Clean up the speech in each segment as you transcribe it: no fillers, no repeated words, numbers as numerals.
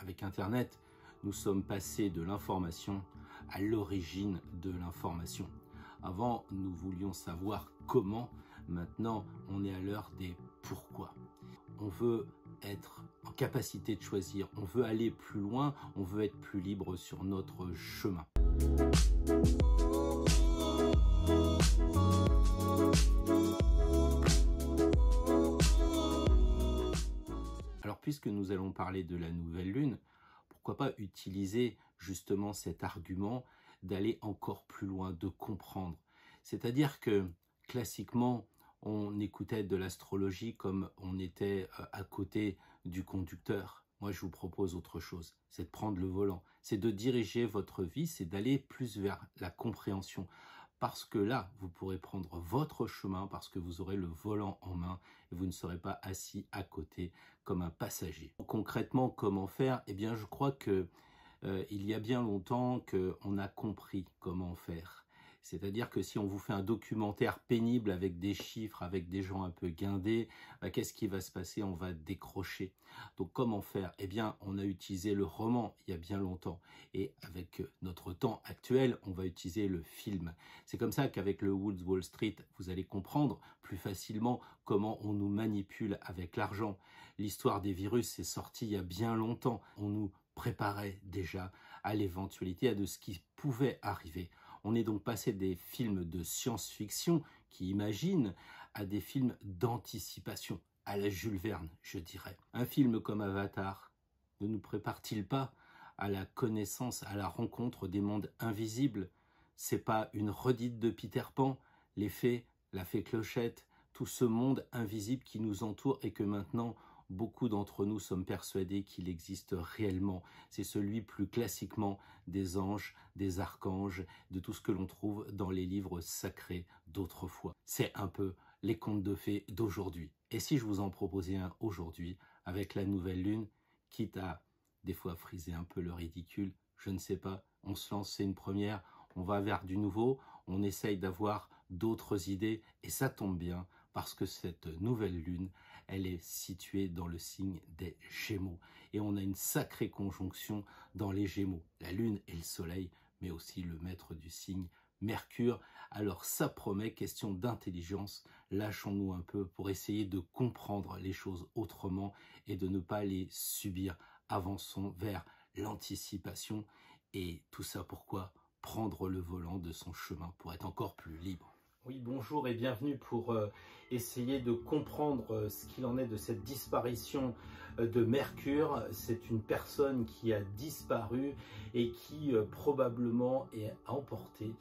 avec Internet, nous sommes passés de l'information à l'origine de l'information. Avant, nous voulions savoir comment. Maintenant, on est à l'heure des pourquoi. On veut être en capacité de choisir. On veut aller plus loin. On veut être plus libre sur notre chemin. Alors, puisque nous allons parler de la nouvelle lune, pourquoi pas utiliser justement cet argument d'aller encore plus loin, de comprendre. C'est-à-dire que classiquement, on écoutait de l'astrologie comme on était à côté du conducteur. Moi, je vous propose autre chose, c'est de prendre le volant, c'est de diriger votre vie, c'est d'aller plus vers la compréhension. Parce que là, vous pourrez prendre votre chemin parce que vous aurez le volant en main et vous ne serez pas assis à côté comme un passager. Concrètement, comment faire? Eh bien, je crois que il y a bien longtemps qu'on a compris comment faire. C'est-à-dire que si on vous fait un documentaire pénible avec des chiffres, avec des gens un peu guindés, qu'est-ce qui va se passer? On va décrocher. Donc comment faire? Eh bien, on a utilisé le roman il y a bien longtemps. Et avec notre temps actuel, on va utiliser le film. C'est comme ça qu'avec le Wolf of Wall Street, vous allez comprendre plus facilement comment on nous manipule avec l'argent. L'histoire des virus est sortie il y a bien longtemps. On nous préparait déjà à l'éventualité, à de ce qui pouvait arriver. On est donc passé des films de science-fiction qui imaginent à des films d'anticipation, à la Jules Verne, je dirais. Un film comme Avatar ne nous prépare-t-il pas à la connaissance, à la rencontre des mondes invisibles? C'est pas une redite de Peter Pan, les fées, la fée Clochette, tout ce monde invisible qui nous entoure et que maintenant beaucoup d'entre nous sommes persuadés qu'il existe réellement. C'est celui plus classiquement des anges, des archanges, de tout ce que l'on trouve dans les livres sacrés d'autrefois. C'est un peu les contes de fées d'aujourd'hui. Et si je vous en proposais un aujourd'hui, avec la nouvelle lune, quitte à des fois friser un peu le ridicule, je ne sais pas, on se lance, c'est une première, on va vers du nouveau, on essaye d'avoir d'autres idées, et ça tombe bien, parce que cette nouvelle lune, elle est située dans le signe des Gémeaux. Et on a une sacrée conjonction dans les Gémeaux. La lune et le soleil, mais aussi le maître du signe, Mercure. Alors ça promet, question d'intelligence, lâchons-nous un peu pour essayer de comprendre les choses autrement et de ne pas les subir. Avançons vers l'anticipation. Et tout ça pourquoi? Prendre le volant de son chemin pour être encore plus libre. Oui, bonjour et bienvenue pour essayer de comprendre ce qu'il en est de cette disparition de Mercure. C'est une personne qui a disparu et qui probablement est emporté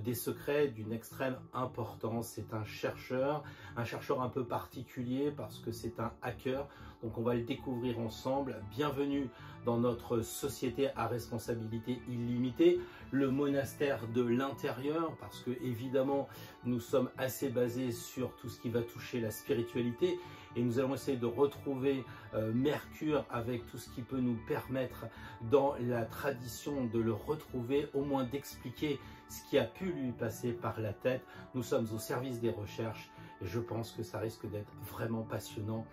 des secrets d'une extrême importance. C'est un chercheur un peu particulier parce que c'est un hacker. Donc on va le découvrir ensemble. Bienvenue dans notre société à responsabilité illimitée, le monastère de l'intérieur, parce que évidemment nous sommes assez basés sur tout ce qui va toucher la spiritualité et nous allons essayer de retrouver Mercure avec tout ce qui peut nous permettre dans la tradition de le retrouver, au moins d'expliquer ce qui a pu lui passer par la tête. Nous sommes au service des recherches et je pense que ça risque d'être vraiment passionnant.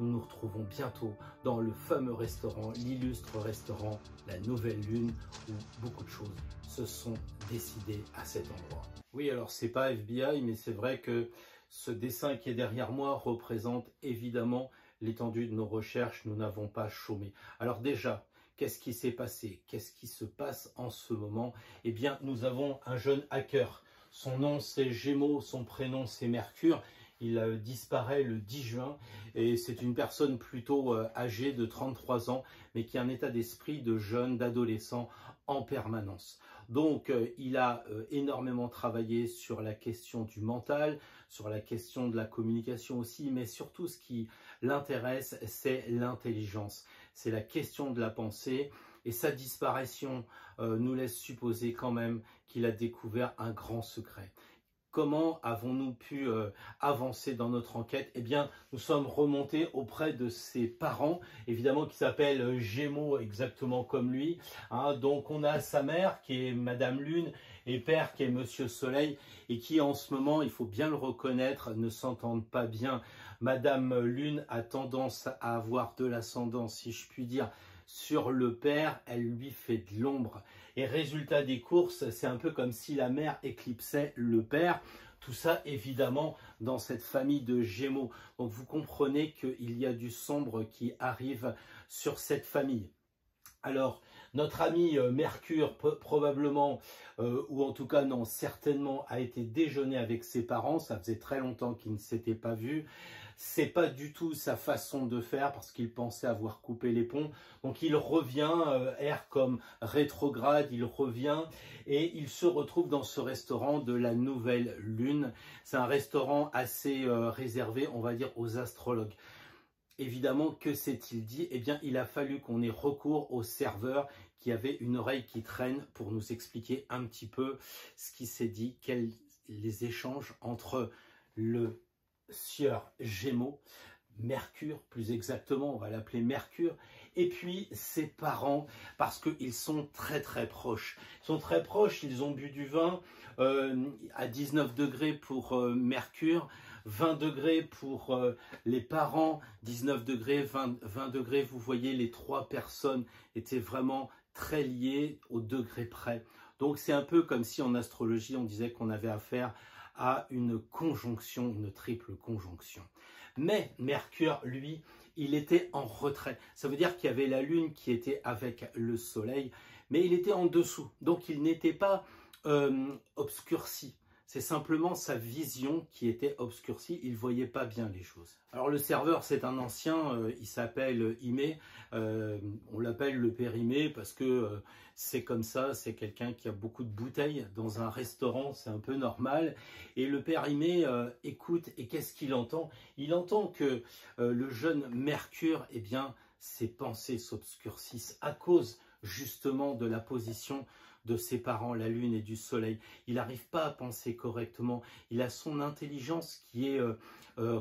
Nous nous retrouvons bientôt dans le fameux restaurant, l'illustre restaurant La Nouvelle Lune, où beaucoup de choses se sont décidées à cet endroit. Oui, alors c'est pas FBI, mais c'est vrai que ce dessin qui est derrière moi représente évidemment l'étendue de nos recherches. Nous n'avons pas chômé. Alors déjà, qu'est-ce qui s'est passé? Qu'est-ce qui se passe en ce moment? Eh bien, nous avons un jeune hacker. Son nom c'est Gémeaux, son prénom c'est Mercure. Il disparaît le 10 juin et c'est une personne plutôt âgée de 33 ans, mais qui a un état d'esprit de jeune, d'adolescent en permanence. Donc, il a énormément travaillé sur la question du mental, sur la question de la communication aussi, mais surtout ce qui l'intéresse, c'est l'intelligence. C'est la question de la pensée. Et sa disparition nous laisse supposer quand même qu'il a découvert un grand secret. Comment avons-nous pu avancer dans notre enquête? Eh bien, nous sommes remontés auprès de ses parents, évidemment qui s'appellent Gémeaux, exactement comme lui. Donc, on a sa mère qui est Madame Lune et père qui est Monsieur Soleil et qui en ce moment, il faut bien le reconnaître, ne s'entendent pas bien. Madame Lune a tendance à avoir de l'ascendant, si je puis dire, sur le père, elle lui fait de l'ombre. Et résultat des courses, c'est un peu comme si la mère éclipsait le père. Tout ça, évidemment, dans cette famille de Gémeaux. Donc, vous comprenez qu'il y a du sombre qui arrive sur cette famille. Alors, notre ami Mercure, probablement, ou en tout cas non, certainement, a été déjeuner avec ses parents. Ça faisait très longtemps qu'ils ne s'étaient pas vus. C'est pas du tout sa façon de faire parce qu'il pensait avoir coupé les ponts. Donc il revient, air comme rétrograde, il revient et il se retrouve dans ce restaurant de la nouvelle lune. C'est un restaurant assez réservé, on va dire, aux astrologues. Évidemment, que s'est-il dit? Eh bien, il a fallu qu'on ait recours au serveur qui avait une oreille qui traîne pour nous expliquer un petit peu ce qui s'est dit, les échanges entre le sieur Gémeaux, Mercure plus exactement, on va l'appeler Mercure, et puis ses parents, parce qu'ils sont très très proches. Ils sont très proches, ils ont bu du vin à 19 degrés pour Mercure, 20 degrés pour les parents, 19 degrés, 20 degrés, vous voyez, les trois personnes étaient vraiment très liées au degré près. Donc c'est un peu comme si en astrologie on disait qu'on avait affaire à une conjonction, une triple conjonction. Mais Mercure, lui, il était en retrait. Ça veut dire qu'il y avait la Lune qui était avec le Soleil, mais il était en dessous. Donc il n'était pas obscurci. C'est simplement sa vision qui était obscurcie, il ne voyait pas bien les choses. Alors le serveur, c'est un ancien, il s'appelle Imé, on l'appelle le père Imé parce que c'est comme ça, c'est quelqu'un qui a beaucoup de bouteilles dans un restaurant, c'est un peu normal. Et le père Imé écoute, et qu'est-ce qu'il entend? Il entend que le jeune Mercure, eh bien, ses pensées s'obscurcissent à cause justement de la position de ses parents, la lune et du soleil. Il n'arrive pas à penser correctement. Il a son intelligence qui est,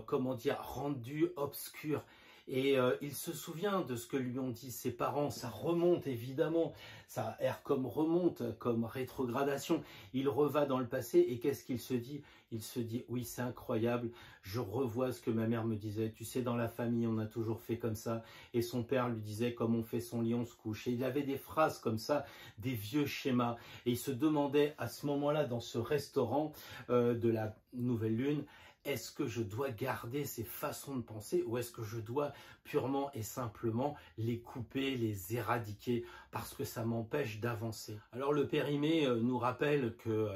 comment dire, rendue obscure. Et il se souvient de ce que lui ont dit ses parents. Ça remonte évidemment, ça erre comme remonte, comme rétrogradation. Il reva dans le passé et qu'est-ce qu'il se dit? Il se dit, oui, c'est incroyable, je revois ce que ma mère me disait. Tu sais, dans la famille, on a toujours fait comme ça. Et son père lui disait, comme on fait son lit, on se couche. Et il avait des phrases comme ça, des vieux schémas. Et il se demandait à ce moment-là, dans ce restaurant de la nouvelle lune, est-ce que je dois garder ces façons de penser ou est-ce que je dois purement et simplement les couper, les éradiquer parce que ça m'empêche d'avancer? Alors le père Imé nous rappelle que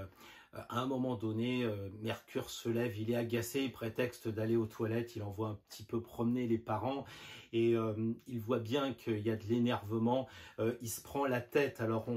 à un moment donné, Mercure se lève, il est agacé, il prétexte d'aller aux toilettes, il envoie un petit peu promener les parents et il voit bien qu'il y a de l'énervement, il se prend la tête. Alors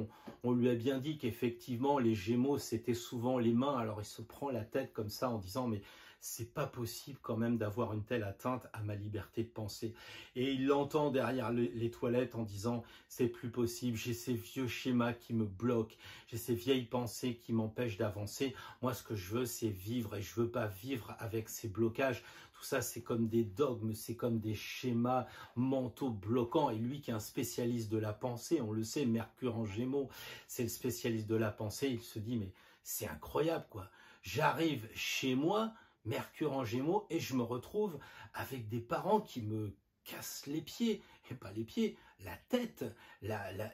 on lui a bien dit qu'effectivement les Gémeaux c'était souvent les mains, alors il se prend la tête comme ça en disant mais c'est pas possible quand même d'avoir une telle atteinte à ma liberté de penser. Et il l'entend derrière les toilettes en disant c'est plus possible, j'ai ces vieux schémas qui me bloquent, j'ai ces vieilles pensées qui m'empêchent d'avancer. Moi ce que je veux c'est vivre et je veux pas vivre avec ces blocages. Tout ça c'est comme des dogmes, c'est comme des schémas mentaux bloquants. Et lui qui est un spécialiste de la pensée, on le sait, Mercure en Gémeaux, c'est le spécialiste de la pensée, il se dit mais c'est incroyable quoi. J'arrive chez moi, Mercure en Gémeaux, et je me retrouve avec des parents qui me cassent les pieds, et pas les pieds, la tête.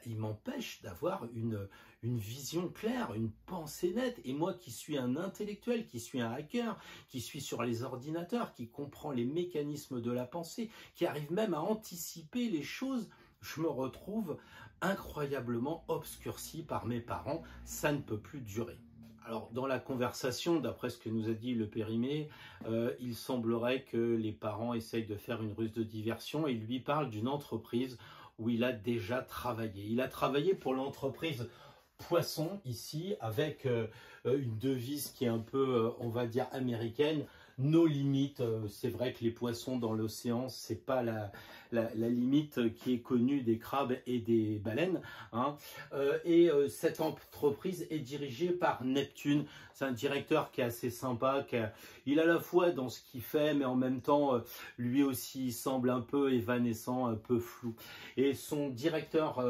Ils m'empêchent d'avoir une vision claire, une pensée nette. Et moi qui suis un intellectuel, qui suis un hacker, qui suis sur les ordinateurs, qui comprend les mécanismes de la pensée, qui arrive même à anticiper les choses, je me retrouve incroyablement obscurci par mes parents. Ça ne peut plus durer. Alors, dans la conversation, d'après ce que nous a dit le père Imé, il semblerait que les parents essayent de faire une ruse de diversion et il lui parle d'une entreprise où il a déjà travaillé. Il a travaillé pour l'entreprise Poisson, ici, avec une devise qui est un peu, on va dire, américaine. Nos limites, c'est vrai que les poissons dans l'océan, c'est pas la limite qui est connue des crabes et des baleines. Hein. Cette entreprise est dirigée par Neptune. C'est un directeur qui est assez sympa. Il a la foi dans ce qu'il fait, mais en même temps, lui aussi, il semble un peu évanescent, un peu flou. Et son directeur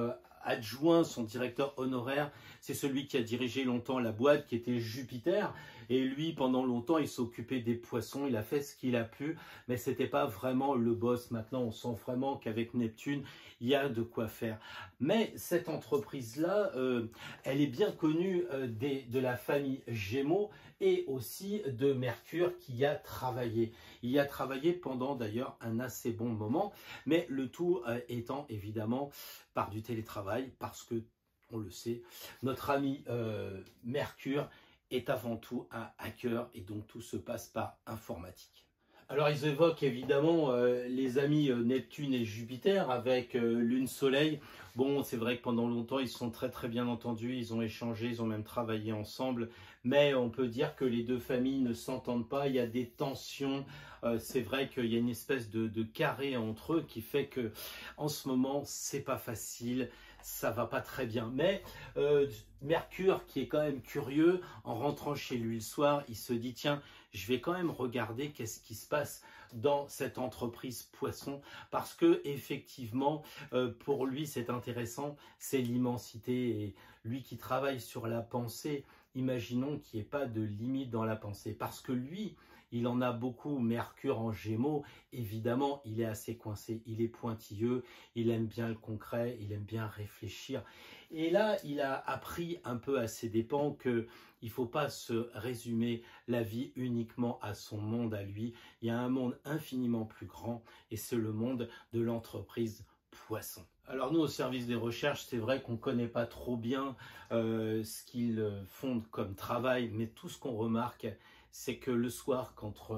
adjoint, son directeur honoraire, c'est celui qui a dirigé longtemps la boîte, qui était Jupiter. Et lui, pendant longtemps, il s'occupait des poissons, il a fait ce qu'il a pu, mais c'était pas vraiment le boss. Maintenant, on sent vraiment qu'avec Neptune, il y a de quoi faire. Mais cette entreprise-là, elle est bien connue de la famille Gémeaux et aussi de Mercure qui y a travaillé. Il y a travaillé pendant d'ailleurs un assez bon moment, mais le tout étant évidemment par du télétravail, parce que, on le sait, notre ami Mercure est avant tout un hacker et donc tout se passe par informatique. Alors ils évoquent évidemment les amis Neptune et Jupiter avec Lune-Soleil. Bon, c'est vrai que pendant longtemps ils se sont très bien entendus, ils ont échangé, ils ont même travaillé ensemble, mais on peut dire que les deux familles ne s'entendent pas, il y a des tensions, c'est vrai qu'il y a une espèce de carré entre eux qui fait que en ce moment c'est pas facile, ça va pas très bien. Mais Mercure, qui est quand même curieux, en rentrant chez lui le soir, il se dit tiens, je vais quand même regarder qu'est-ce qui se passe dans cette entreprise poisson, parce que effectivement pour lui c'est intéressant, c'est l'immensité, et lui qui travaille sur la pensée, imaginons qu'il n'y ait pas de limite dans la pensée, parce que lui, il en a beaucoup. Mercure en Gémeaux, évidemment, il est assez coincé, il est pointilleux, il aime bien le concret, il aime bien réfléchir. Et là, il a appris un peu à ses dépens qu'il ne faut pas se résumer la vie uniquement à son monde à lui. Il y a un monde infiniment plus grand et c'est le monde de l'entreprise poisson. Alors nous, au service des recherches, c'est vrai qu'on ne connaît pas trop bien ce qu'ils font comme travail, mais tout ce qu'on remarque, c'est que le soir, quand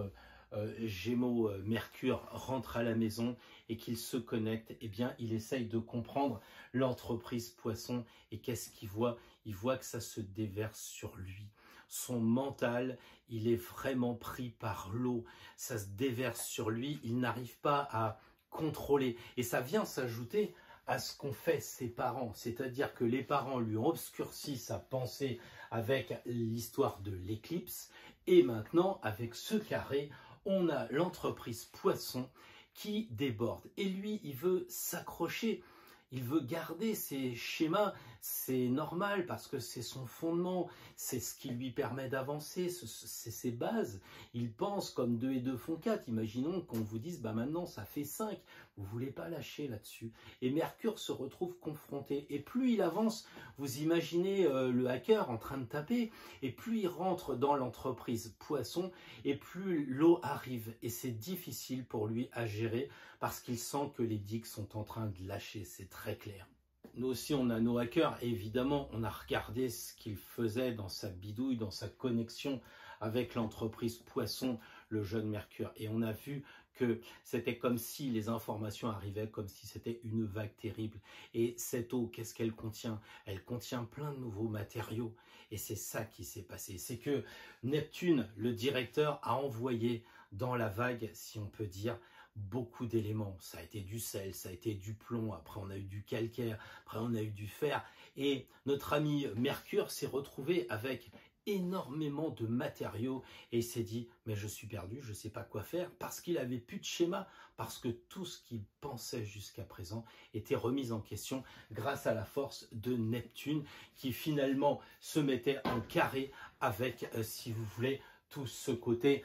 Gémeaux, Mercure rentre à la maison et qu'il se connecte, eh bien, il essaye de comprendre l'entreprise poisson. Et qu'est-ce qu'il voit? Il voit que ça se déverse sur lui. Son mental, il est vraiment pris par l'eau. Ça se déverse sur lui. Il n'arrive pas à contrôler. Et ça vient s'ajouter à ce qu'ont fait ses parents. C'est-à-dire que les parents lui ont obscurci sa pensée avec l'histoire de l'éclipse. Et maintenant, avec ce carré, on a l'entreprise poisson qui déborde. Et lui, il veut s'accrocher, il veut garder ses schémas. C'est normal parce que c'est son fondement, c'est ce qui lui permet d'avancer, c'est ses bases. Il pense comme 2 et 2 font 4. Imaginons qu'on vous dise, bah maintenant ça fait 5. Vous ne voulez pas lâcher là-dessus. Et Mercure se retrouve confronté. Et plus il avance, vous imaginez le hacker en train de taper, et plus il rentre dans l'entreprise poisson, et plus l'eau arrive. Et c'est difficile pour lui à gérer parce qu'il sent que les digues sont en train de lâcher. C'est très clair. Nous aussi, on a nos hackers. Et évidemment, on a regardé ce qu'il faisait dans sa bidouille, dans sa connexion avec l'entreprise poisson, le jeune Mercure. Et on a vu que c'était comme si les informations arrivaient, comme si c'était une vague terrible. Et cette eau, qu'est-ce qu'elle contient? Elle contient plein de nouveaux matériaux. Et c'est ça qui s'est passé. C'est que Neptune, le directeur, a envoyé dans la vague, si on peut dire, beaucoup d'éléments. Ça a été du sel, ça a été du plomb, après on a eu du calcaire, après on a eu du fer. Et notre ami Mercure s'est retrouvé avec énormément de matériaux et il s'est dit mais je suis perdu, je ne sais pas quoi faire, parce qu'il avait plus de schéma, parce que tout ce qu'il pensait jusqu'à présent était remis en question grâce à la force de Neptune qui finalement se mettait en carré avec, si vous voulez, tout ce côté,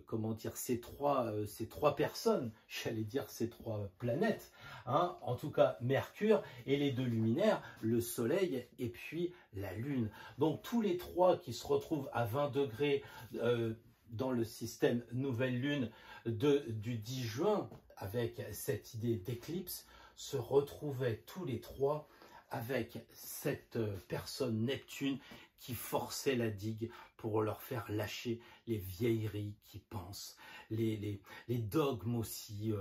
comment dire, ces trois personnes, j'allais dire ces 3 planètes, hein, en tout cas Mercure et les 2 luminaires, le Soleil et puis la Lune. Donc tous les 3 qui se retrouvent à 20 degrés dans le système Nouvelle Lune du 10 juin, avec cette idée d'éclipse, se retrouvaient tous les 3 avec cette personne Neptune qui forçait la digue pour leur faire lâcher les vieilleries qui pensent, les dogmes aussi,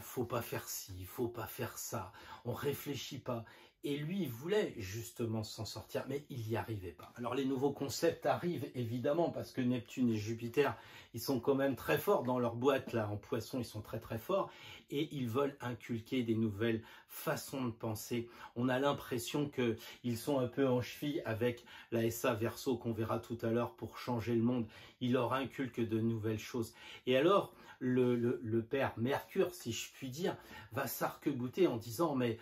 faut pas faire ci, faut pas faire ça, on réfléchit pas. Et lui, il voulait justement s'en sortir, mais il n'y arrivait pas. Alors les nouveaux concepts arrivent évidemment parce que Neptune et Jupiter, ils sont quand même très forts dans leur boîte là, en Poisson, ils sont très très forts et ils veulent inculquer des nouvelles façons de penser. On a l'impression qu'ils sont un peu en cheville avec la SA Verseau qu'on verra tout à l'heure pour changer le monde. Ils leur inculquent de nouvelles choses. Et alors, le père Mercure, si je puis dire, va s'arc-bouter en disant mais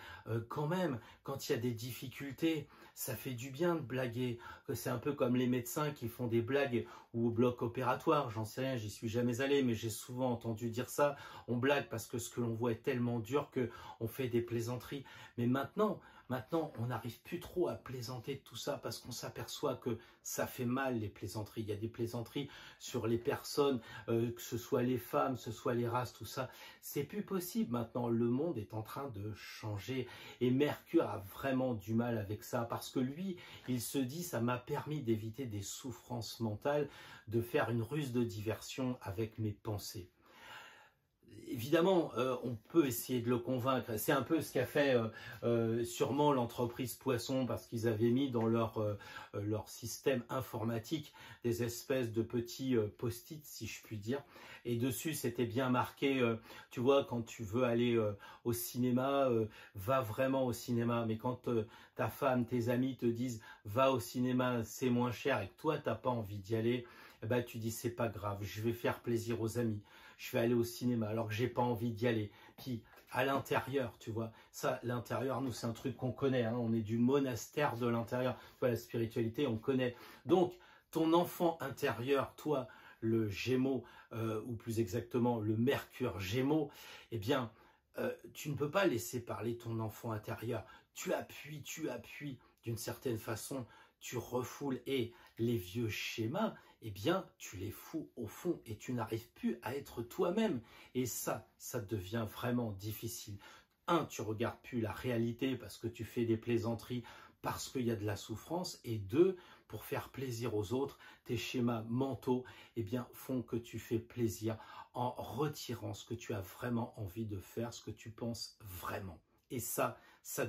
quand même, quand il y a des difficultés, ça fait du bien de blaguer. C'est un peu comme les médecins qui font des blagues ou au bloc opératoire, j'en sais rien, j'y suis jamais allé, mais j'ai souvent entendu dire ça. On blague parce que ce que l'on voit est tellement dur qu'on fait des plaisanteries. Mais maintenant, on n'arrive plus trop à plaisanter de tout ça parce qu'on s'aperçoit que ça fait mal les plaisanteries. Il y a des plaisanteries sur les personnes, que ce soit les femmes, que ce soit les races, tout ça. C'est plus possible maintenant. Le monde est en train de changer et Mercure a vraiment du mal avec ça parce que lui, il se dit ça m'a permis d'éviter des souffrances mentales, de faire une ruse de diversion avec mes pensées. Évidemment, on peut essayer de le convaincre. C'est un peu ce qu'a fait sûrement l'entreprise Poisson parce qu'ils avaient mis dans leur système informatique des espèces de petits post-it, si je puis dire. Et dessus, c'était bien marqué, tu vois, quand tu veux aller au cinéma, va vraiment au cinéma. Mais quand ta femme, tes amis te disent va au cinéma, c'est moins cher et que toi, tu n'as pas envie d'y aller, eh ben, tu dis c'est pas grave, je vais faire plaisir aux amis. Je vais aller au cinéma alors que j'ai pas envie d'y aller. Puis à l'intérieur, tu vois, ça, l'intérieur, nous, c'est un truc qu'on connaît. Hein, on est du monastère de l'intérieur. Tu vois, la spiritualité, on connaît. Donc, ton enfant intérieur, toi, le Gémeaux, ou plus exactement le Mercure Gémeaux, eh bien, tu ne peux pas laisser parler ton enfant intérieur. Tu appuies d'une certaine façon, tu refoules et les vieux schémas, eh bien, tu les fous au fond et tu n'arrives plus à être toi-même. Et ça devient vraiment difficile. Un, tu regardes plus la réalité parce que tu fais des plaisanteries, parce qu'il y a de la souffrance. Et deux, pour faire plaisir aux autres, tes schémas mentaux, eh bien, font que tu fais plaisir en retirant ce que tu as vraiment envie de faire, ce que tu penses vraiment. Et ça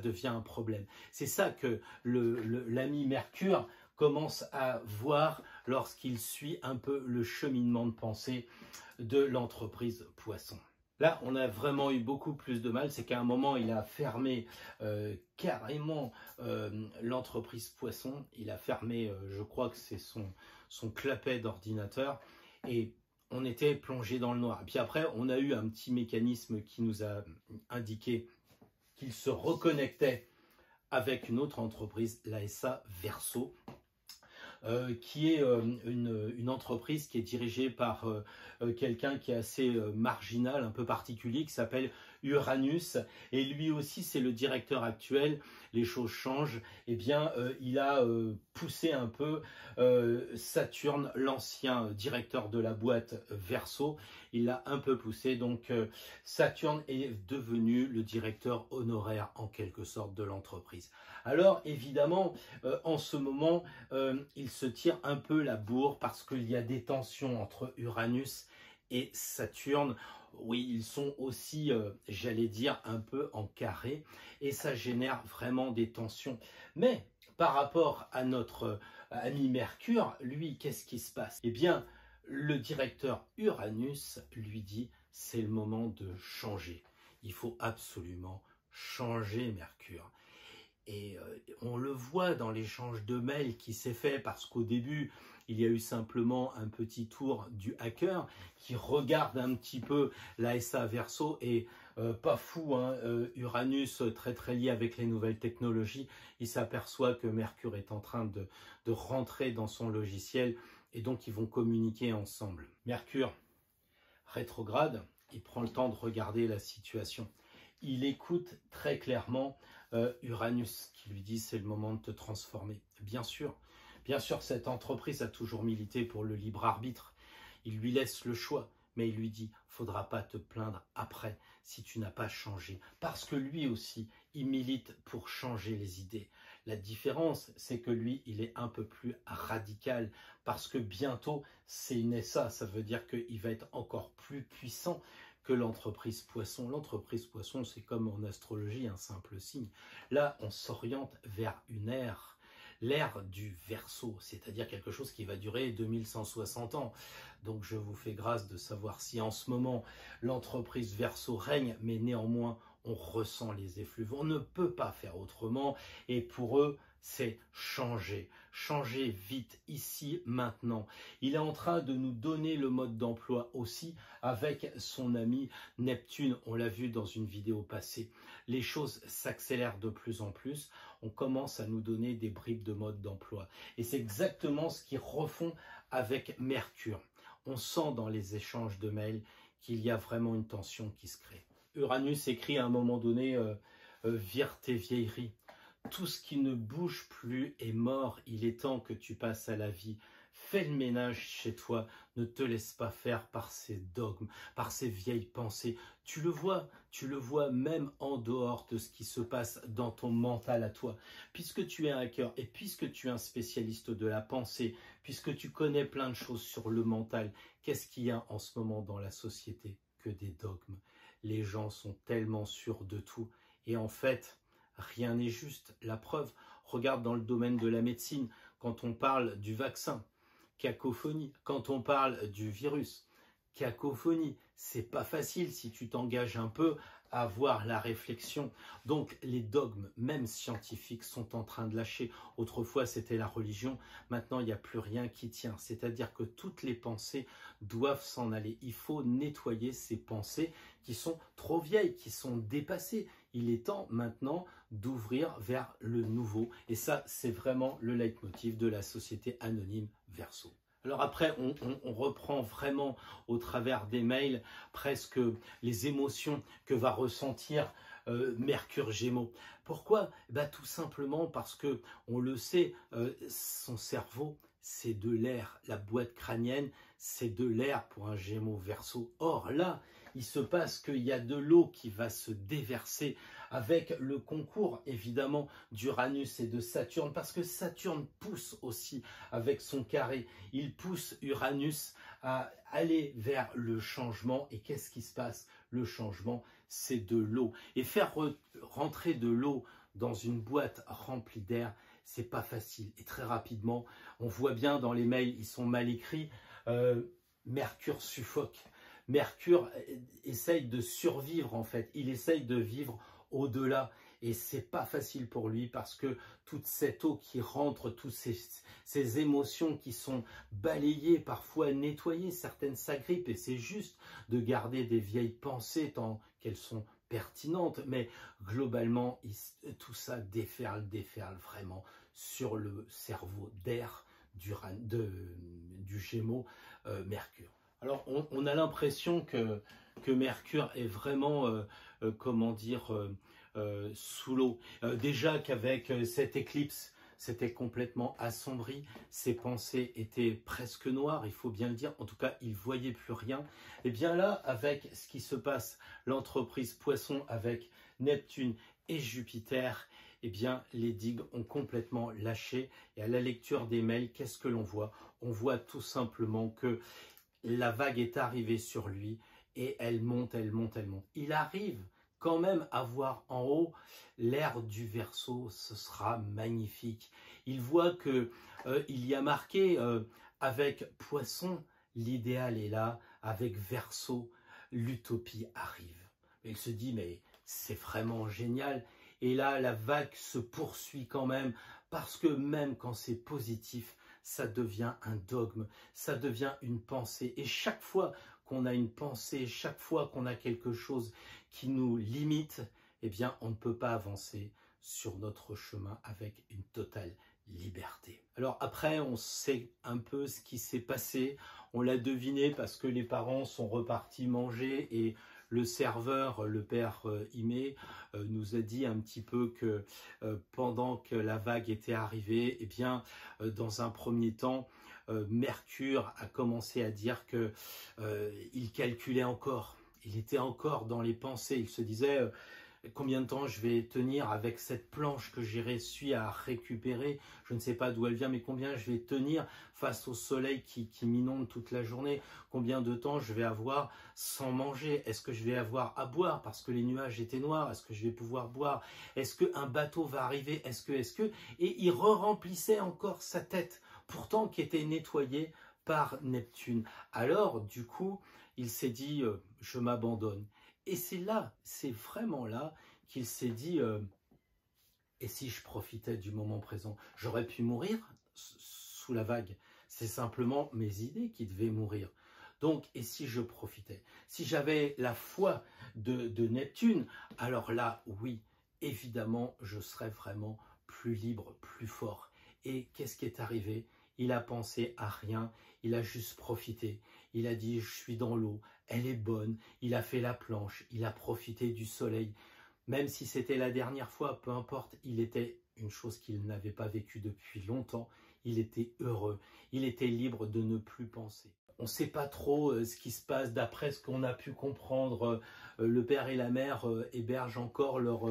devient un problème. C'est ça que l'ami Mercure commence à voir lorsqu'il suit un peu le cheminement de pensée de l'entreprise Poisson. Là, on a vraiment eu beaucoup plus de mal, c'est qu'à un moment, il a fermé carrément l'entreprise Poisson. Il a fermé, je crois que c'est son clapet d'ordinateur, et on était plongé dans le noir. Et puis après, on a eu un petit mécanisme qui nous a indiqué qu'il se reconnectait avec une autre entreprise, la SA Verseau, qui est une entreprise qui est dirigée par quelqu'un qui est assez marginal, un peu particulier, qui s'appelle Uranus, et lui aussi c'est le directeur actuel. Les choses changent, eh bien il a poussé un peu Saturne, l'ancien directeur de la boîte Verseau, il l'a un peu poussé, donc Saturne est devenu le directeur honoraire en quelque sorte de l'entreprise. Alors évidemment, en ce moment, il se tire un peu la bourre parce qu'il y a des tensions entre Uranus et Saturne. Oui, ils sont aussi, j'allais dire, un peu en carré et ça génère vraiment des tensions. Mais par rapport à notre ami Mercure, lui, qu'est-ce qui se passe? Eh bien, le directeur Uranus lui dit « c'est le moment de changer. Il faut absolument changer Mercure ». Et on le voit dans l'échange de mails qui s'est fait parce qu'au début, il y a eu simplement un petit tour du hacker qui regarde un petit peu la SA Verseau et pas fou, hein, Uranus très très lié avec les nouvelles technologies, il s'aperçoit que Mercure est en train de rentrer dans son logiciel et donc ils vont communiquer ensemble. Mercure rétrograde, il prend le temps de regarder la situation. Il écoute très clairement Uranus qui lui dit c'est le moment de te transformer. Bien sûr, cette entreprise a toujours milité pour le libre arbitre. Il lui laisse le choix, mais il lui dit faudra pas te plaindre après si tu n'as pas changé. Parce que lui aussi, il milite pour changer les idées. La différence, c'est que lui, il est un peu plus radical parce que bientôt, c'est une SA. Ça veut dire qu'il va être encore plus puissant que l'entreprise Poisson. L'entreprise Poisson, c'est comme en astrologie un simple signe. Là, on s'oriente vers une ère, l'ère du Verseau, c'est-à-dire quelque chose qui va durer 2160 ans. Donc je vous fais grâce de savoir si en ce moment l'entreprise Verseau règne, mais néanmoins on ressent les effluves. On ne peut pas faire autrement et pour eux, c'est changer. Changer vite, ici, maintenant. Il est en train de nous donner le mode d'emploi aussi avec son ami Neptune. On l'a vu dans une vidéo passée. Les choses s'accélèrent de plus en plus. On commence à nous donner des bribes de mode d'emploi. Et c'est exactement ce qu'ils refont avec Mercure. On sent dans les échanges de mails qu'il y a vraiment une tension qui se crée. Uranus écrit à un moment donné vire tes vieilleries. Tout ce qui ne bouge plus est mort. Il est temps que tu passes à la vie. Fais le ménage chez toi. Ne te laisse pas faire par ces dogmes, par ces vieilles pensées. Tu le vois même en dehors de ce qui se passe dans ton mental à toi. Puisque tu es un hacker et puisque tu es un spécialiste de la pensée, puisque tu connais plein de choses sur le mental, qu'est-ce qu'il y a en ce moment dans la société? Que des dogmes. Les gens sont tellement sûrs de tout. Et en fait, rien n'est juste. La preuve, regarde dans le domaine de la médecine, quand on parle du vaccin, cacophonie. Quand on parle du virus, cacophonie. C'est pas facile si tu t'engages un peu à avoir la réflexion. Donc les dogmes, même scientifiques, sont en train de lâcher. Autrefois, c'était la religion. Maintenant, il n'y a plus rien qui tient. C'est-à-dire que toutes les pensées doivent s'en aller. Il faut nettoyer ces pensées qui sont trop vieilles, qui sont dépassées. Il est temps maintenant d'ouvrir vers le nouveau. Et ça, c'est vraiment le leitmotiv de la société anonyme Verseau. Alors après, on reprend vraiment au travers des mails presque les émotions que va ressentir Mercure Gémeaux. Pourquoi? Tout simplement parce que, on le sait, son cerveau, c'est de l'air. La boîte crânienne, c'est de l'air pour un Gémeaux Verseau. Or là, il se passe qu'il y a de l'eau qui va se déverser avec le concours évidemment d'Uranus et de Saturne, parce que Saturne pousse aussi avec son carré. Il pousse Uranus à aller vers le changement. Et qu'est-ce qui se passe? Le changement, c'est de l'eau. Et faire rentrer de l'eau dans une boîte remplie d'air, c'est pas facile. Et très rapidement, on voit bien dans les mails, ils sont mal écrits, Mercure suffoque. Mercure essaye de survivre en fait, il essaye de vivre au-delà et c'est pas facile pour lui parce que toute cette eau qui rentre, toutes ces émotions qui sont balayées, parfois nettoyées, certaines s'agrippent et c'est juste de garder des vieilles pensées tant qu'elles sont pertinentes, mais globalement tout ça déferle vraiment sur le cerveau d'air du Gémeaux Mercure. Alors, on a l'impression que Mercure est vraiment, comment dire, sous l'eau. Déjà qu'avec cette éclipse, c'était complètement assombri. Ses pensées étaient presque noires, il faut bien le dire. En tout cas, il ne voyait plus rien. Et bien là, avec ce qui se passe, l'entreprise Poisson avec Neptune et Jupiter, eh bien, les digues ont complètement lâché. Et à la lecture des mails, qu'est-ce que l'on voit? On voit tout simplement que la vague est arrivée sur lui et elle monte, elle monte, elle monte. Il arrive quand même à voir en haut l'ère du Verseau, ce sera magnifique. Il voit que il y a marqué avec Poisson, l'idéal est là, avec Verseau, l'utopie arrive. Et il se dit mais c'est vraiment génial. Et là la vague se poursuit quand même parce que même quand c'est positif, ça devient un dogme, ça devient une pensée. Et chaque fois qu'on a une pensée, chaque fois qu'on a quelque chose qui nous limite, eh bien, on ne peut pas avancer sur notre chemin avec une totale liberté. Alors après, on sait un peu ce qui s'est passé. On l'a deviné parce que les parents sont repartis manger et le serveur, le père Imé, nous a dit un petit peu que pendant que la vague était arrivée, eh bien, dans un premier temps, Mercure a commencé à dire que il calculait encore. Il était encore dans les pensées. Il se disait Combien de temps je vais tenir avec cette planche que j'ai réussi à récupérer? Je ne sais pas d'où elle vient, mais combien je vais tenir face au soleil qui m'inonde toute la journée? Combien de temps je vais avoir sans manger? Est-ce que je vais avoir à boire parce que les nuages étaient noirs? Est-ce que je vais pouvoir boire? Est-ce qu'un bateau va arriver? Est-ce que? Et il remplissait encore sa tête, pourtant qui était nettoyée par Neptune. Alors, du coup, il s'est dit, je m'abandonne. Et c'est là, c'est vraiment là qu'il s'est dit, et si je profitais du moment présent? J'aurais pu mourir sous la vague. C'est simplement mes idées qui devaient mourir. Donc, et si je profitais? Si j'avais la foi de Neptune, alors là, oui, évidemment, je serais vraiment plus libre, plus fort. Et qu'est-ce qui est arrivé? Il a pensé à rien, il a juste profité. Il a dit, je suis dans l'eau, elle est bonne. Il a fait la planche, il a profité du soleil. Même si c'était la dernière fois, peu importe, il était une chose qu'il n'avait pas vécue depuis longtemps. Il était heureux, il était libre de ne plus penser. On ne sait pas trop ce qui se passe d'après ce qu'on a pu comprendre. Le père et la mère hébergent encore leur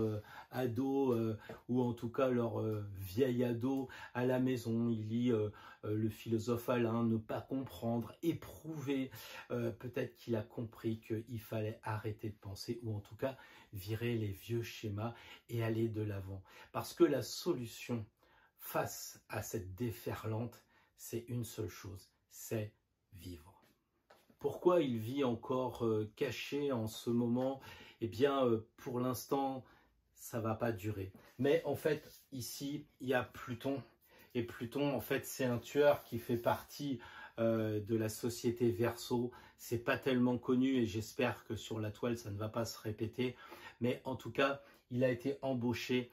ado, ou en tout cas leur vieil ado à la maison. Il lit le philosophe Alain, ne pas comprendre, éprouver. Peut-être qu'il a compris qu'il fallait arrêter de penser, ou en tout cas virer les vieux schémas et aller de l'avant. Parce que la solution face à cette déferlante, c'est une seule chose, c'est vivre. Pourquoi il vit encore caché en ce moment? Eh bien, pour l'instant, ça va pas durer. Mais en fait, ici, il y a Pluton. Et Pluton, en fait, c'est un tueur qui fait partie de la société Verseau. C'est pas tellement connu et j'espère que sur la toile, ça ne va pas se répéter. Mais en tout cas, il a été embauché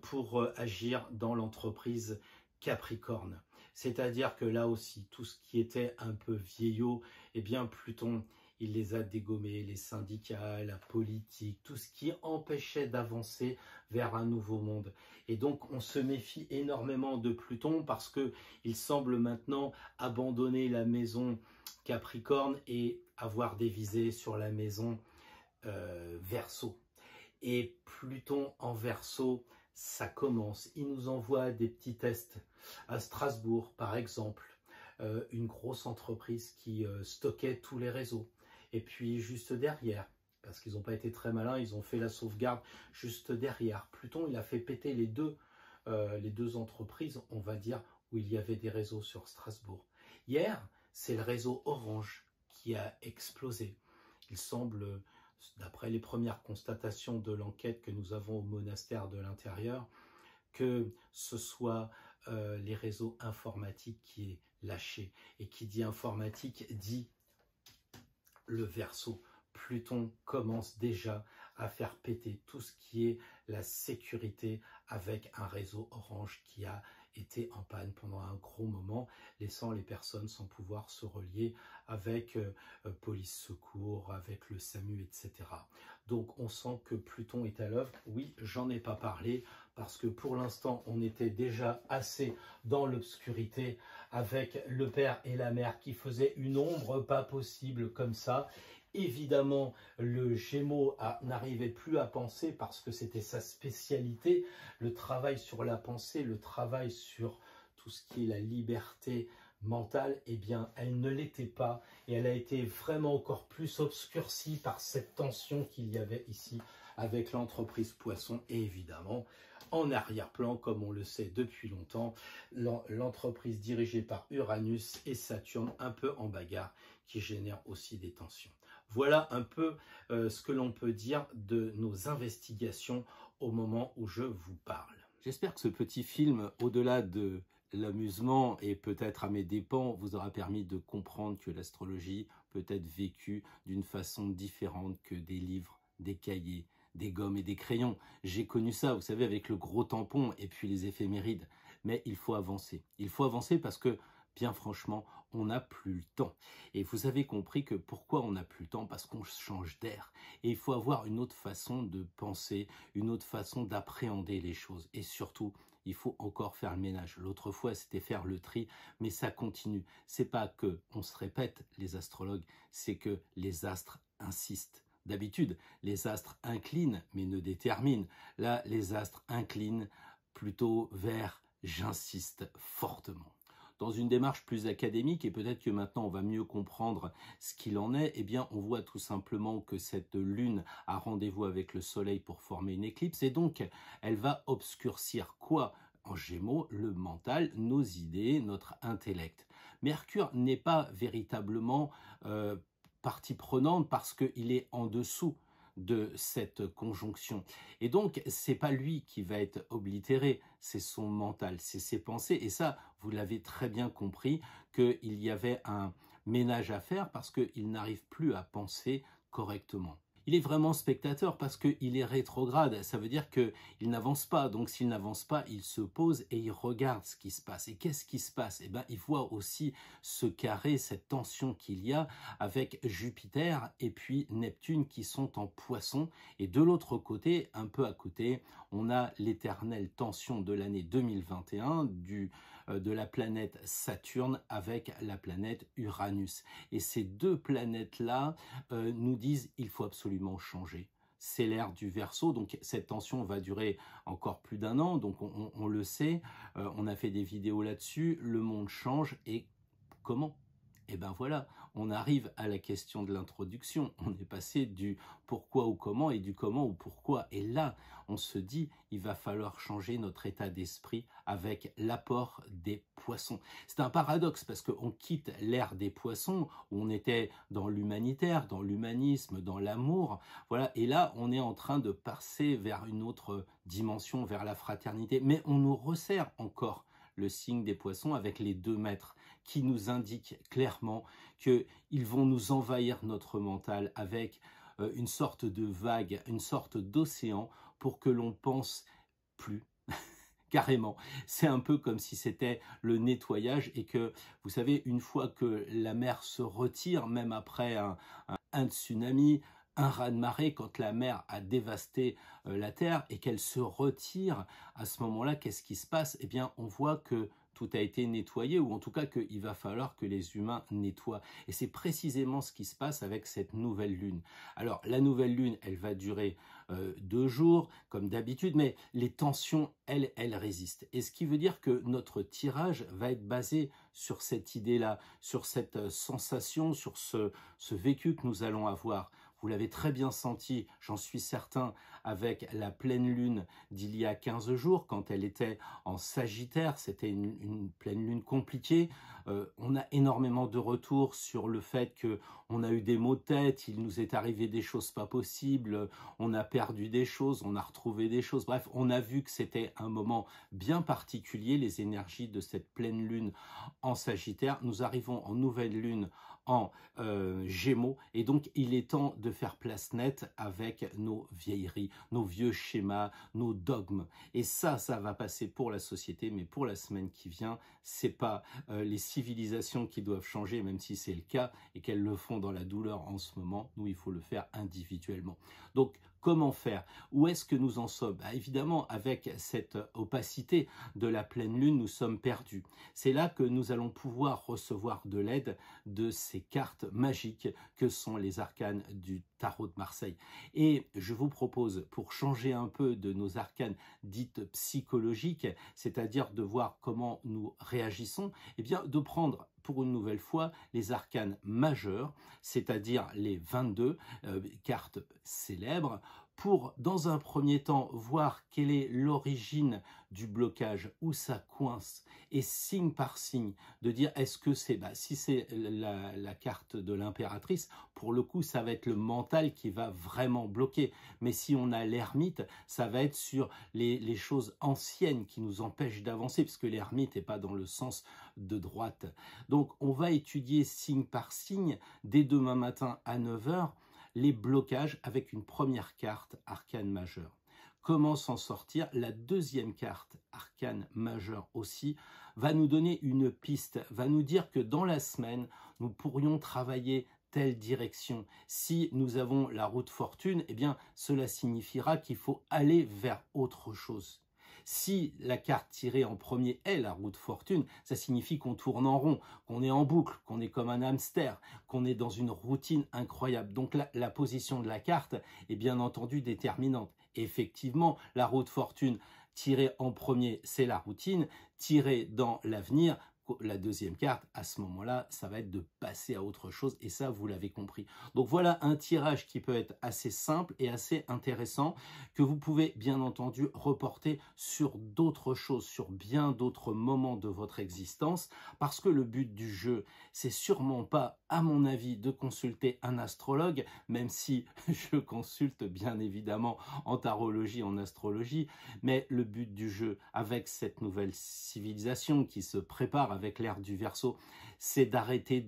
pour agir dans l'entreprise Capricorne. C'est-à-dire que là aussi, tout ce qui était un peu vieillot, eh bien Pluton, il les a dégommés, les syndicats, la politique, tout ce qui empêchait d'avancer vers un nouveau monde. Et donc, on se méfie énormément de Pluton parce que il semble maintenant abandonner la maison Capricorne et avoir des visées sur la maison Verseau. Et Pluton en Verseau, ça commence. Il nous envoie des petits tests. À Strasbourg, par exemple, une grosse entreprise qui stockait tous les réseaux. Et puis juste derrière, parce qu'ils n'ont pas été très malins, ils ont fait la sauvegarde juste derrière. Pluton, il a fait péter les deux entreprises, on va dire, où il y avait des réseaux sur Strasbourg. Hier, c'est le réseau Orange qui a explosé. Il semble, d'après les premières constatations de l'enquête que nous avons au monastère de l'Intérieur, que ce soit les réseaux informatiques qui est lâché. Et qui dit informatique dit le Verseau. Pluton commence déjà à faire péter tout ce qui est la sécurité avec un réseau Orange qui a été en panne pendant un gros moment, laissant les personnes sans pouvoir se relier avec police secours, avec le SAMU, etc. Donc on sent que Pluton est à l'œuvre. Oui, j'en ai pas parlé parce que pour l'instant on était déjà assez dans l'obscurité avec le père et la mère qui faisaient une ombre pas possible comme ça. Évidemment, le Gémeaux n'arrivait plus à penser parce que c'était sa spécialité, le travail sur la pensée, le travail sur tout ce qui est la liberté mentale, eh bien, elle ne l'était pas et elle a été vraiment encore plus obscurcie par cette tension qu'il y avait ici avec l'entreprise Poisson et évidemment, en arrière-plan, comme on le sait depuis longtemps, l'entreprise dirigée par Uranus et Saturne un peu en bagarre qui génère aussi des tensions. Voilà un peu ce que l'on peut dire de nos investigations au moment où je vous parle. J'espère que ce petit film, au-delà de l'amusement et peut-être à mes dépens, vous aura permis de comprendre que l'astrologie peut être vécue d'une façon différente que des livres, des cahiers, des gommes et des crayons. J'ai connu ça, vous savez, avec le gros tampon et puis les éphémérides. Mais il faut avancer. Il faut avancer parce que, bien franchement, on n'a plus le temps. Et vous avez compris que pourquoi on n'a plus le temps? Parce qu'on change d'air. Et il faut avoir une autre façon de penser, une autre façon d'appréhender les choses. Et surtout, il faut encore faire le ménage. L'autre fois, c'était faire le tri, mais ça continue. C'est pas que on se répète, les astrologues, c'est que les astres insistent d'habitude, les astres inclinent mais ne déterminent. Là, les astres inclinent plutôt vers « j'insiste fortement ». Dans une démarche plus académique, et peut-être que maintenant on va mieux comprendre ce qu'il en est, eh bien on voit tout simplement que cette lune a rendez-vous avec le soleil pour former une éclipse, et donc elle va obscurcir quoi? En Gémeaux, le mental, nos idées, notre intellect. Mercure n'est pas véritablement partie prenante parce qu'il est en dessous de cette conjonction. Et donc, c'est pas lui qui va être oblitéré, c'est son mental, c'est ses pensées. Et ça, vous l'avez très bien compris, qu'il y avait un ménage à faire parce qu'il n'arrive plus à penser correctement. Il est vraiment spectateur parce qu'il est rétrograde, ça veut dire qu'il n'avance pas. Donc s'il n'avance pas, il se pose et il regarde ce qui se passe. Et qu'est-ce qui se passe? Eh bien, il voit aussi ce carré, cette tension qu'il y a avec Jupiter et puis Neptune qui sont en Poisson. Et de l'autre côté, un peu à côté, on a l'éternelle tension de l'année 2021 de la planète Saturne avec la planète Uranus. Et ces deux planètes-là nous disent il faut absolument changer. C'est l'ère du Verseau, donc cette tension va durer encore plus d'1 an, donc on le sait, on a fait des vidéos là-dessus, le monde change et comment? Et ben voilà, on arrive à la question de l'introduction. On est passé du pourquoi ou comment et du comment ou pourquoi. Et là, on se dit, il va falloir changer notre état d'esprit avec l'apport des poissons. C'est un paradoxe parce qu'on quitte l'ère des poissons où on était dans l'humanitaire, dans l'humanisme, dans l'amour. Voilà. Et là, on est en train de passer vers une autre dimension, vers la fraternité. Mais on nous resserre encore le signe des poissons avec les 2 maîtres qui nous indiquent clairement qu'ils vont nous envahir notre mental avec une sorte de vague, une sorte d'océan pour que l'on pense plus. Carrément, c'est un peu comme si c'était le nettoyage et que, vous savez, une fois que la mer se retire, même après un tsunami, un raz-de-marée, quand la mer a dévasté la terre et qu'elle se retire, à ce moment-là, qu'est-ce qui se passe? Eh bien, on voit que tout a été nettoyé, ou en tout cas qu'il va falloir que les humains nettoient. Et c'est précisément ce qui se passe avec cette nouvelle lune. Alors, la nouvelle lune, elle va durer 2 jours, comme d'habitude, mais les tensions, elles résistent. Et ce qui veut dire que notre tirage va être basé sur cette idée-là, sur cette sensation, sur ce vécu que nous allons avoir. Vous l'avez très bien senti, j'en suis certain, avec la pleine lune d'il y a 15 jours, quand elle était en Sagittaire. C'était une pleine lune compliquée. On a énormément de retours sur le fait qu'on a eu des maux de tête, il nous est arrivé des choses pas possibles, on a perdu des choses, on a retrouvé des choses. Bref, on a vu que c'était un moment bien particulier, les énergies de cette pleine lune en Sagittaire. Nous arrivons en nouvelle lune en Gémeaux, et donc il est temps de faire place nette avec nos vieilleries, nos vieux schémas, nos dogmes. Et ça va passer pour la société, mais pour la semaine qui vient, c'est pas les civilisations qui doivent changer, même si c'est le cas et qu'elles le font dans la douleur en ce moment. Nous, il faut le faire individuellement. Donc, comment faire? Où est-ce que nous en sommes? Évidemment, avec cette opacité de la pleine lune, nous sommes perdus. C'est là que nous allons pouvoir recevoir de l'aide de ces cartes magiques que sont les arcanes du tarot de Marseille. Et je vous propose, pour changer un peu de nos arcanes dites psychologiques, c'est-à-dire de voir comment nous réagissons, eh bien de prendre pour une nouvelle fois les arcanes majeures, c'est-à-dire les 22 cartes célèbres, pour, dans un premier temps, voir quelle est l'origine du blocage, où ça coince, et signe par signe, de dire est-ce que c'est, si c'est la carte de l'impératrice, pour le coup, ça va être le mental qui va vraiment bloquer. Mais si on a l'ermite, ça va être sur les choses anciennes qui nous empêchent d'avancer, puisque l'ermite n'est pas dans le sens de droite. Donc, on va étudier signe par signe, dès demain matin à 9 h, les blocages avec une première carte arcane majeure. Comment s'en sortir? La deuxième carte arcane majeure aussi va nous donner une piste, va nous dire que dans la semaine, nous pourrions travailler telle direction. Si nous avons la route fortune, eh bien, cela signifiera qu'il faut aller vers autre chose. Si la carte tirée en premier est la roue de fortune, ça signifie qu'on tourne en rond, qu'on est en boucle, qu'on est comme un hamster, qu'on est dans une routine incroyable. Donc la position de la carte est bien entendu déterminante. Effectivement, la roue de fortune tirée en premier, c'est la routine. Tirée dans l'avenir, la deuxième carte, à ce moment-là, ça va être de passer à autre chose, et ça, vous l'avez compris. Donc voilà un tirage qui peut être assez simple et assez intéressant, que vous pouvez bien entendu reporter sur d'autres choses, sur bien d'autres moments de votre existence, parce que le but du jeu, c'est sûrement pas, à mon avis, de consulter un astrologue, même si je consulte bien évidemment en tarologie, en astrologie, mais le but du jeu, avec cette nouvelle civilisation qui se prépare avec l'ère du Verseau, c'est d'arrêter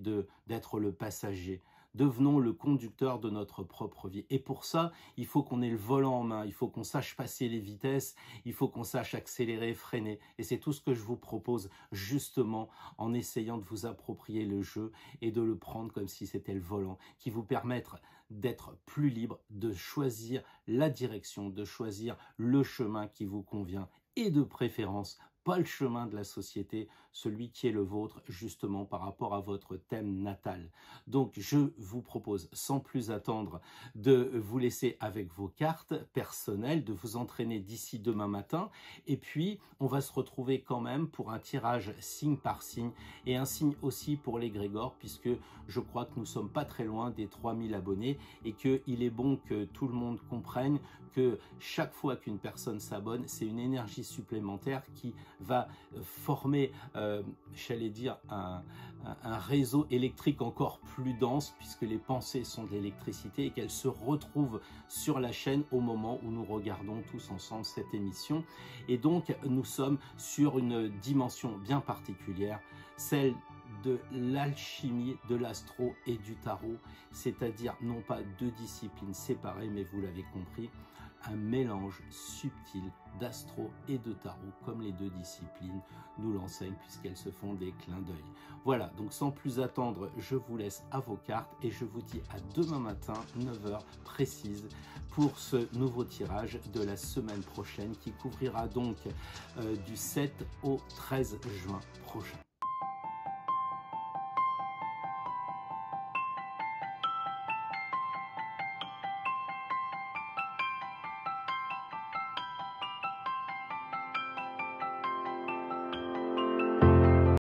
d'être le passager. Devenons le conducteur de notre propre vie. Et pour ça, il faut qu'on ait le volant en main, il faut qu'on sache passer les vitesses, il faut qu'on sache accélérer, freiner. Et c'est tout ce que je vous propose justement en essayant de vous approprier le jeu et de le prendre comme si c'était le volant, qui vous permettent d'être plus libre, de choisir la direction, de choisir le chemin qui vous convient et de préférence pas le chemin de la société, celui qui est le vôtre justement par rapport à votre thème natal. Donc je vous propose sans plus attendre de vous laisser avec vos cartes personnelles, de vous entraîner d'ici demain matin, et puis on va se retrouver quand même pour un tirage signe par signe, et un signe aussi pour l'égrégore, puisque je crois que nous sommes pas très loin des 3000 abonnés, et qu'il est bon que tout le monde comprenne que chaque fois qu'une personne s'abonne, c'est une énergie supplémentaire qui va former, j'allais dire, un réseau électrique encore plus dense, puisque les pensées sont de l'électricité et qu'elles se retrouvent sur la chaîne au moment où nous regardons tous ensemble cette émission. Et donc, nous sommes sur une dimension bien particulière, celle de l'alchimie, de l'astro et du tarot, c'est-à-dire non pas deux disciplines séparées, mais vous l'avez compris, un mélange subtil d'astro et de tarot, comme les deux disciplines nous l'enseignent, puisqu'elles se font des clins d'œil. Voilà, donc sans plus attendre, je vous laisse à vos cartes et je vous dis à demain matin, 9 h précise, pour ce nouveau tirage de la semaine prochaine, qui couvrira donc du 7 au 13 juin prochain.